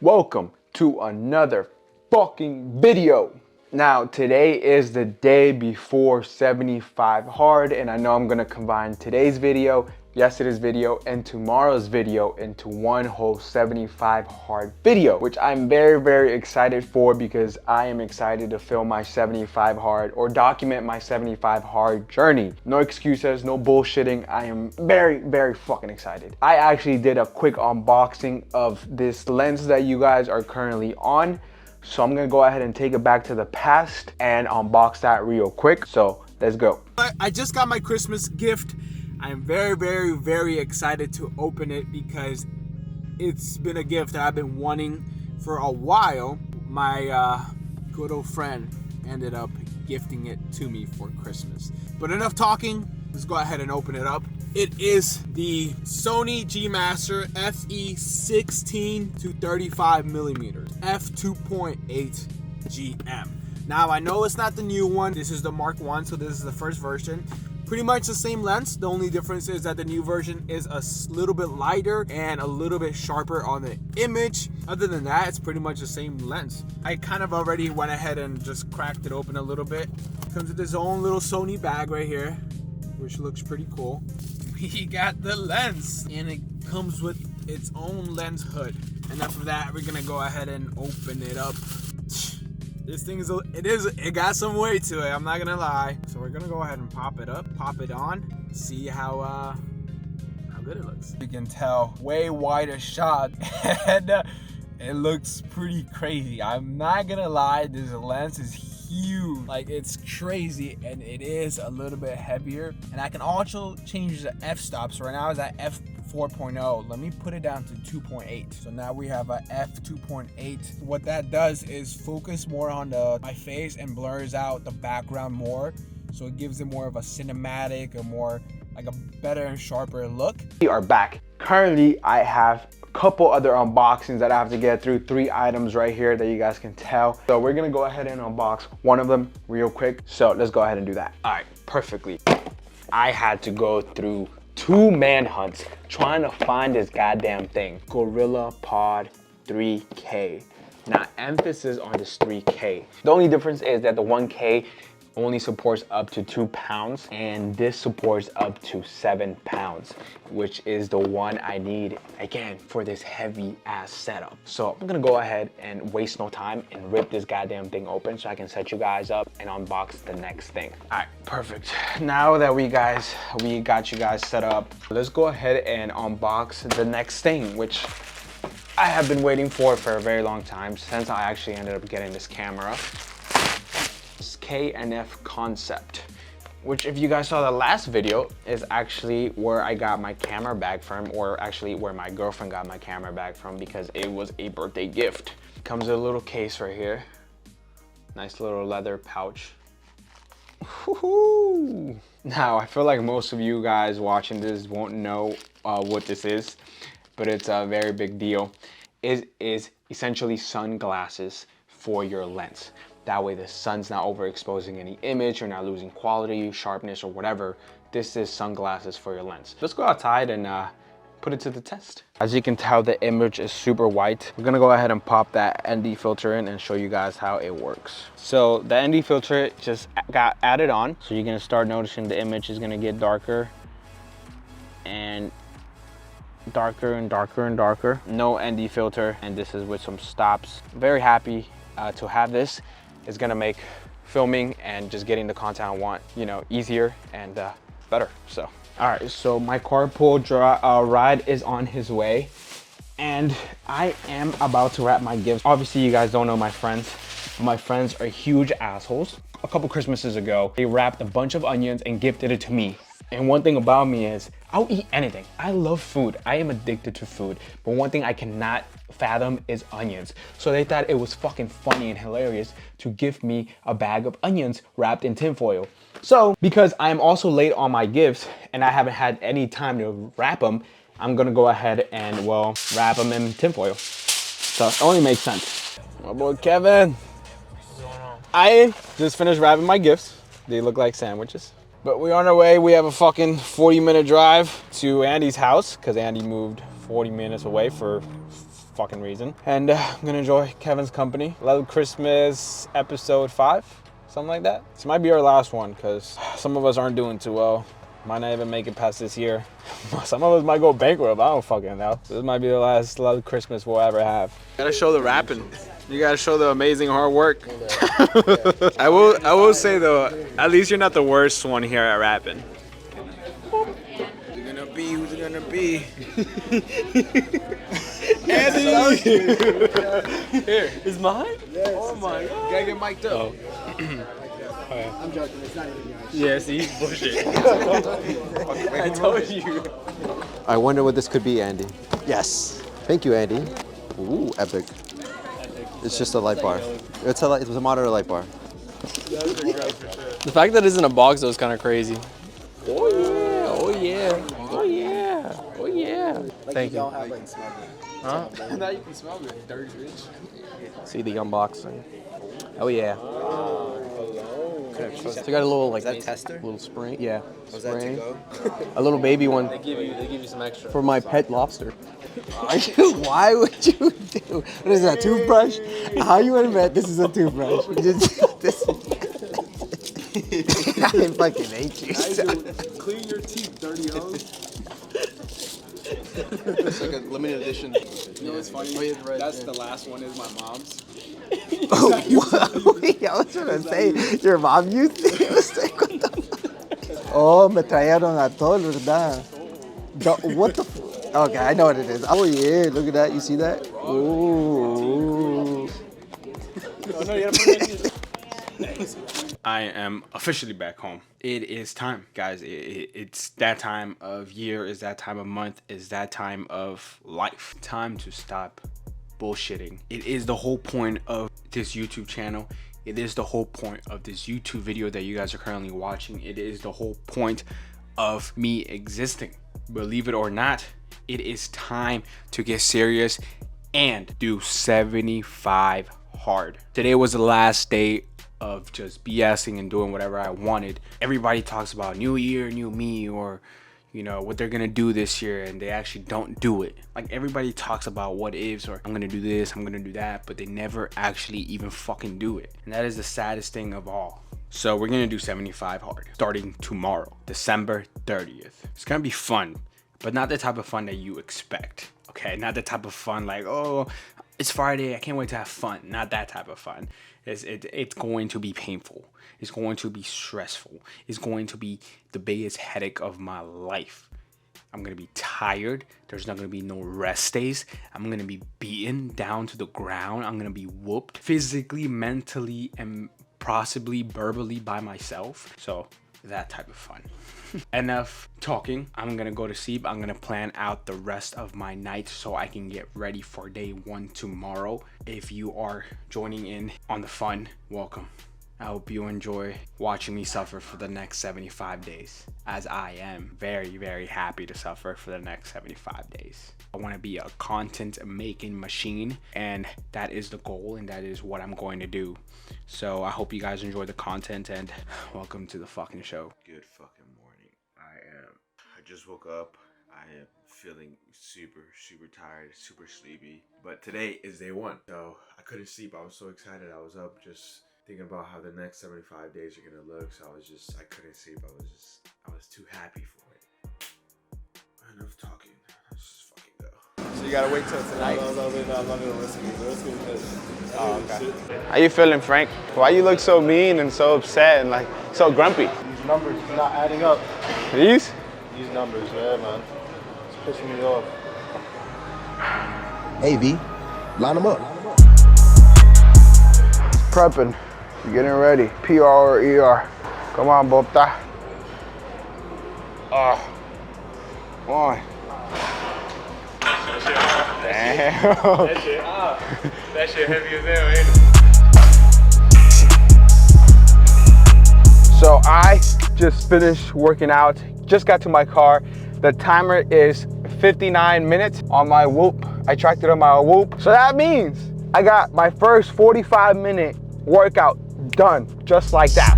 Welcome to another fucking video. Now, today is the day before 75 hard, and I know I'm gonna combine today's video, yesterday's video, and tomorrow's video into one whole 75 hard video, which I'm very excited for because I am excited to film my 75 hard or document my 75 hard journey. No excuses, no bullshitting. I am very fucking excited. I actually did a quick unboxing of this lens that you guys are currently on. So I'm gonna go ahead and take it back to the past and unbox that real quick. So let's go. I just got my Christmas gift. I'm very excited to open it because it's been a gift that I've been wanting for a while. My good old friend ended up gifting it to me for Christmas. But enough talking, let's go ahead and open it up. It is the Sony G Master FE16 to 35 millimeters, f2.8 GM. Now I know it's not the new one. This is the Mark 1, so this is the first version. Pretty much the same lens. The only difference is that the new version is a little bit lighter and a little bit sharper on the image. Other than that, it's pretty much the same lens. I kind of already went ahead and just cracked it open a little bit. Comes with its own little Sony bag right here, which looks pretty cool. We got the lens, and it comes with its own lens hood. Enough of that, we're gonna go ahead and open it up. This thing it got some weight to it, I'm not gonna lie. So we're gonna go ahead and pop it up, pop it on, see how good it looks. You can tell, way wider shot, and it looks pretty crazy. I'm not gonna lie, this lens is huge. Like, it's crazy, and it is a little bit heavier. And I can also change the f-stop. So right now it's at f4.0. Let me put it down to 2.8. So now we have a f2.8. What that does is focus more on my face and blurs out the background more. So it gives it more of a cinematic, a more like a better and sharper look. We are back. Currently, I have couple other unboxings that I have to get through. 3 items right here that you guys can tell. So we're gonna go ahead and unbox one of them real quick. So let's go ahead and do that. All right, perfectly. I had to go through 2 manhunts trying to find this goddamn thing. Gorilla Pod 3K. Now, emphasis on this 3K. The only difference is that the 1K only supports up to 2 pounds, and this supports up to 7 pounds, which is the one I need, again, for this heavy ass setup. So I'm gonna go ahead and waste no time and rip this goddamn thing open so I can set you guys up and unbox the next thing. All right, perfect. Now that we got you guys set up, let's go ahead and unbox the next thing, which I have been waiting for a very long time since I actually ended up getting this camera. K&F Concept, which, if you guys saw the last video, is actually where I got my camera bag from, or actually where my girlfriend got my camera bag from, because it was a birthday gift. Comes with a little case right here. Nice little leather pouch. Woohoo! Now, I feel like most of you guys watching this won't know what this is, but it's a very big deal. It is essentially sunglasses for your lens. That way the sun's not overexposing any image, you're not losing quality, sharpness, or whatever. This is sunglasses for your lens. Let's go outside and put it to the test. As you can tell, the image is super white. We're gonna go ahead and pop that ND filter in and show you guys how it works. So the ND filter just got added on. So you're gonna start noticing the image is gonna get darker and darker and darker and darker. No ND filter, and this is with some stops. Very happy to have this. It's gonna make filming and just getting the content I want, you know, easier and better. So, all right, so my carpool ride is on his way, and I am about to wrap my gifts. Obviously, you guys don't know my friends. My friends are huge assholes. A couple Christmases ago, they wrapped a bunch of onions and gifted it to me. And one thing about me is I'll eat anything. I love food. I am addicted to food. But one thing I cannot fathom is onions. So they thought it was fucking funny and hilarious to gift me a bag of onions wrapped in tinfoil. So because I'm also late on my gifts and I haven't had any time to wrap them, I'm gonna go ahead and, well, wrap them in tinfoil. So it only makes sense. My boy Kevin. What's going on? I just finished wrapping my gifts. They look like sandwiches. But we're on our way. We have a fucking 40-minute drive to Andy's house because Andy moved 40 minutes away for fucking reason. And I'm gonna enjoy Kevin's company. Love Christmas episode 5, something like that. This might be our last one because some of us aren't doing too well. Might not even make it past this year. Some of us might go bankrupt. I don't fucking know. This might be the last Love Christmas we'll ever have. Gotta show the rapping. You gotta show the amazing hard work. I will say though, at least you're not the worst one here at rapping. Who's it gonna be? Andy! Here. Is mine? Yes. Oh my god. Gotta get mic'd up. Oh. I'm joking, it's not even yours. Yeah, see, bullshit. I told you. I wonder what this could be, Andy. Yes. Thank you, Andy. Ooh, epic. It's just a light bar. It's a moderate light bar. The fact that it's in a box though is kind of crazy. Oh yeah, oh yeah, oh yeah, oh yeah. Thank you. Huh? Now you can smell it, dirty bitch. See the unboxing. Oh yeah. So you got a little like little spring. Yeah. Was that to go? A little baby one. They give you some extra. For my pet lobster. Why would you do? What is that? Toothbrush? How you invent this is a toothbrush? I fucking hate you. Clean your teeth, dirty hoes. It's like a limited edition. You know what's funny? That's the last one is my mom's. Oh, wait, I was trying to say, your mom used it. I was like, what the fuck? Oh, me trajeron atol, ¿verdad? What the fuck? Okay, I know what it is. Oh, yeah, look at that. You see that? Ooh. I am officially back home. It is time, guys. It's that time of year, it's that time of month, it's that time of life. Time to stop bullshitting. It is the whole point of this YouTube channel. It is the whole point of this YouTube video that you guys are currently watching. It is the whole point of me existing. Believe it or not, it is time to get serious and do 75 hard. Today was the last day of just BSing and doing whatever I wanted. Everybody talks about new year, new me, or you know what they're gonna do this year, and they actually don't do it. Like everybody talks about what ifs, or I'm gonna do this, I'm gonna do that, but they never actually even fucking do it. And that is the saddest thing of all. So we're gonna do 75 hard starting tomorrow, December 30th. It's gonna be fun, but not the type of fun that you expect. Okay, not the type of fun like, oh, it's Friday, I can't wait to have fun. Not that type of fun. It's going to be painful. It's going to be stressful. It's going to be the biggest headache of my life. I'm going to be tired. There's not going to be no rest days. I'm going to be beaten down to the ground. I'm going to be whooped physically, mentally, and possibly verbally by myself. So that type of fun. Enough talking. I'm gonna go to sleep. I'm gonna plan out the rest of my night so I can get ready for day 1 tomorrow. If you are joining in on the fun, welcome. I hope you enjoy watching me suffer for the next 75 days, as I am very, very happy to suffer for the next 75 days. I want to be a content making machine, and that is the goal, and that is what I'm going to do. So I hope you guys enjoy the content, and welcome to the fucking show. Good fucking morning. I just woke up. I am feeling super tired, super sleepy. But today is day 1, so I couldn't sleep. I was so excited. I was up just thinking about how the next 75 days are gonna look. So I couldn't sleep. I was too happy for it. Enough talking. Let's just fucking go. So you gotta wait till tonight? Oh, okay. How you feeling, Frank? Why you look so mean and so upset and like so grumpy? These numbers are not adding up. These? These numbers, yeah, man. It's pissing me off. Hey, V, line them up. Prepping. Getting ready. PR or ER. Come on, Bopta. Oh. Come on. Damn. That shit heavy as hell, ain't it? So I just finished working out, just got to my car. The timer is 59 minutes on my Whoop. I tracked it on my Whoop. So that means I got my first 45-minute workout done, just like that.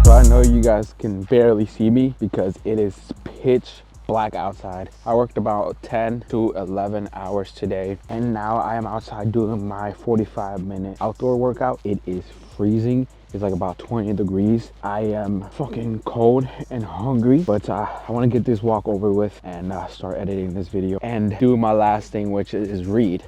So I know you guys can barely see me because it is pitch black outside. I worked about 10 to 11 hours today, and now I am outside doing my 45-minute outdoor workout. It is freezing. It's like about 20 degrees. I am fucking cold and hungry, but I want to get this walk over with and start editing this video and do my last thing, which is read.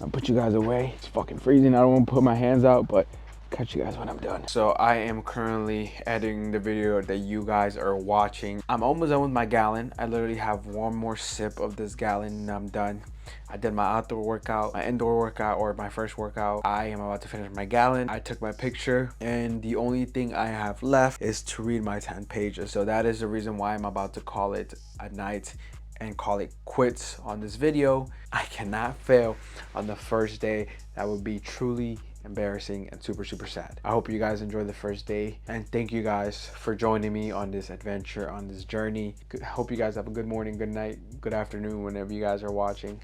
I'll put you guys away. It's fucking freezing. I don't want to put my hands out, but catch you guys when I'm done. So I am currently editing the video that you guys are watching. I'm almost done with my gallon. I literally have one more sip of this gallon and I'm done. I did my outdoor workout, my indoor workout, or my first workout. I am about to finish my gallon. I took my picture, and the only thing I have left is to read my 10 pages. So that is the reason why I'm about to call it a night and call it quits on this video. I cannot fail on the first day. That would be truly embarrassing and super sad. I hope you guys enjoy the first day, and thank you guys for joining me on this adventure, on this journey. I hope you guys have a good morning, good night, good afternoon whenever you guys are watching.